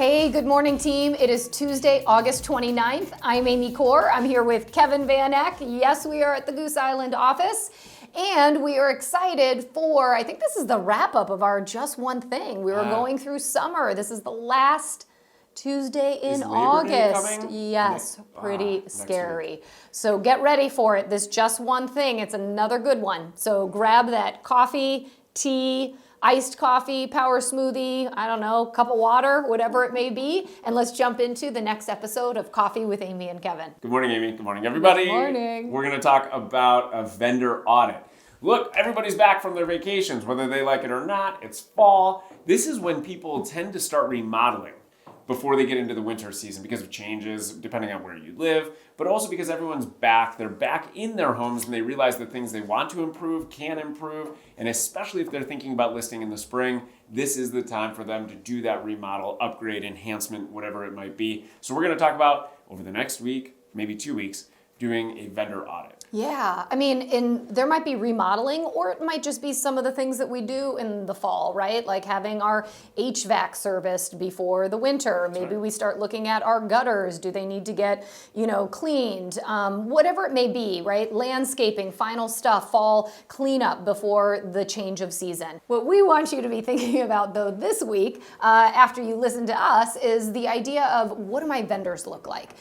Hey, good morning, team. It is Tuesday, August 29th. I'm Amy Corr. I'm here with Kevin Van Eck. Yes, we are at the Goose Island office. And we are excited for, I think this is the wrap-up of our Just One Thing. We were going through summer. This is the last Tuesday in August. Yes, pretty scary. So get ready for it. This Just One Thing, it's another good one. So grab that coffee, tea, iced coffee, power smoothie, I don't know, cup of water, whatever it may be, and let's jump into the next episode of Coffee with Amy and Kevin. Good morning, Amy. Good morning, everybody. Good morning. We're going to talk about a vendor audit. Look, everybody's back from their vacations, whether they like it or not. It's fall. This is when people tend to start remodeling before they get into the winter season because of changes, depending on where you live, but also because everyone's back. They're back in their homes and they realize the things they want to improve can improve. And especially if they're thinking about listing in the spring, this is the time for them to do that remodel, upgrade, enhancement, whatever it might be. So we're going to talk about, over the next week, maybe 2 weeks, doing a vendor audit. Yeah, I mean, there might be remodeling, or it might just be some of the things that we do in the fall, right? Like having our HVAC serviced before the winter. Maybe we start looking at our gutters. Do they need to get, cleaned? Whatever it may be, right? Landscaping, final stuff, fall cleanup before the change of season. What we want you to be thinking about, though, this week, after you listen to us, is the idea of what do my vendors look like?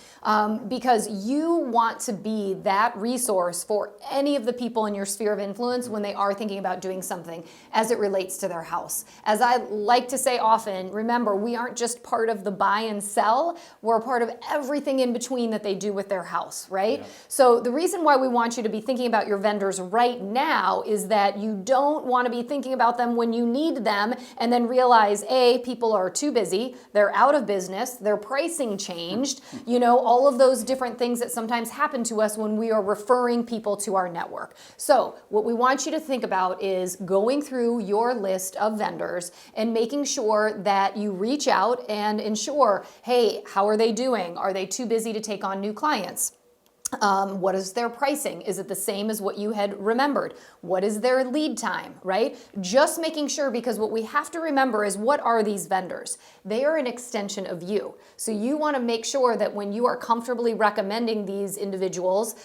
Because you want to be that resource for any of the people in your sphere of influence when they are thinking about doing something as it relates to their house. As I like to say often, remember, we aren't just part of the buy and sell, we're a part of everything in between that they do with their house, right? Yeah. So the reason why we want you to be thinking about your vendors right now is that you don't want to be thinking about them when you need them and then realize, A, people are too busy, they're out of business, their pricing changed, all of those different things that sometimes happen to us when we are referring people to our network. So what we want you to think about is going through your list of vendors and making sure that you reach out and ensure, hey, how are they doing? Are they too busy to take on new clients? What is their pricing? Is it the same as what you had remembered? What is their lead time, right? Just making sure, because what we have to remember is, what are these vendors? They are an extension of you. So you want to make sure that when you are comfortably recommending these individuals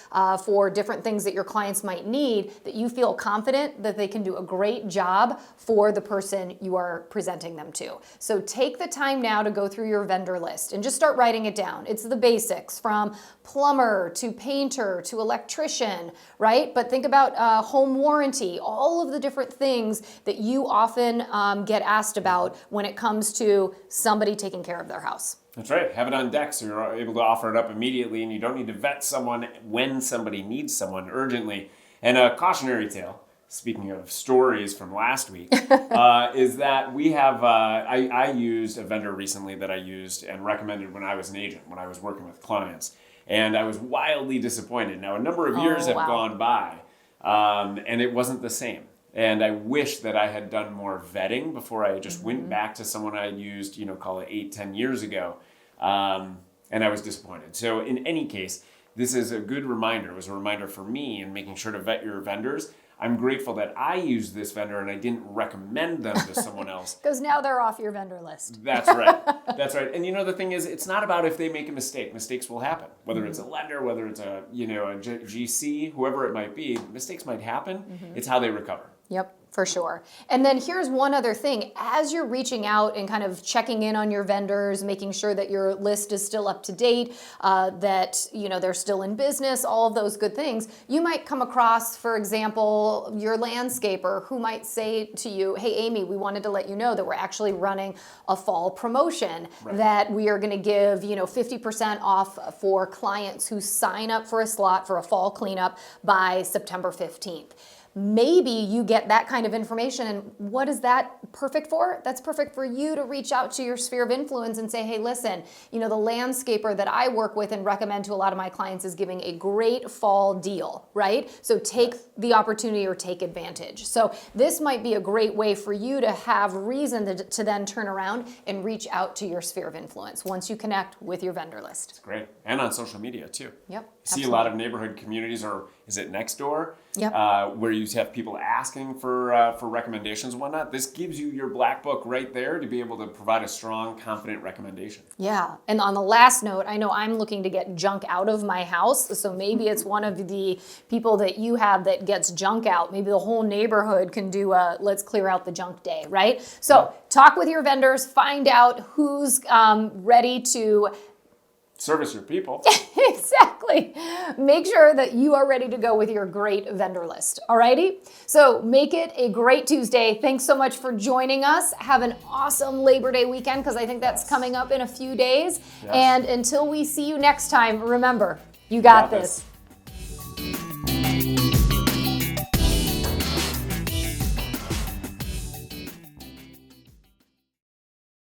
for different things that your clients might need, that you feel confident that they can do a great job for the person you are presenting them to. So take the time now to go through your vendor list and just start writing it down. It's the basics, from plumber to painter to electrician, right? But think about home warranty, all of the different things that you often get asked about when it comes to somebody taking care of their house. That's right. Have it on deck so you're able to offer it up immediately and you don't need to vet someone when somebody needs someone urgently. And a cautionary tale, speaking of stories from last week, is that we have, I used a vendor recently that I used and recommended when I was an agent, when I was working with clients. And I was wildly disappointed. Now, a number of years have gone by, and it wasn't the same. And I wish that I had done more vetting before I just went back to someone I had used, call it 8-10 years ago. And I was disappointed. So in any case, this is a good reminder. It was a reminder for me in making sure to vet your vendors. I'm grateful that I used this vendor and I didn't recommend them to someone else. Because now they're off your vendor list. That's right. That's right. And the thing is, it's not about if they make a mistake. Mistakes will happen. Whether it's a lender, whether it's a GC, whoever it might be, mistakes might happen. It's how they recover. Yep, for sure. And then here's one other thing. As you're reaching out and kind of checking in on your vendors, making sure that your list is still up to date, that they're still in business, all of those good things, you might come across, for example, your landscaper who might say to you, hey, Amy, we wanted to let you know that we're actually running a fall promotion, that we are going to give 50% off for clients who sign up for a slot for a fall cleanup by September 15th. Maybe you get that kind of information, and what is that perfect for? That's perfect for you to reach out to your sphere of influence and say, hey, listen, the landscaper that I work with and recommend to a lot of my clients is giving a great fall deal, right? So take the opportunity or take advantage. So this might be a great way for you to have reason to then turn around and reach out to your sphere of influence once you connect with your vendor list. It's great. And on social media too. Yep. See a lot of neighborhood communities, or Is it Nextdoor? Yep. Where you have people asking for recommendations and whatnot. This gives you your black book right there to be able to provide a strong, confident recommendation. Yeah. And on the last note, I know I'm looking to get junk out of my house. So maybe it's one of the people that you have that gets junk out. Maybe the whole neighborhood can do a let's clear out the junk day, right? So talk with your vendors, find out who's ready to service your people. Exactly. Make sure that you are ready to go with your great vendor list. Alrighty? So make it a great Tuesday. Thanks so much for joining us. Have an awesome Labor Day weekend because I think that's coming up in a few days. Yes. And until we see you next time, remember, you got this.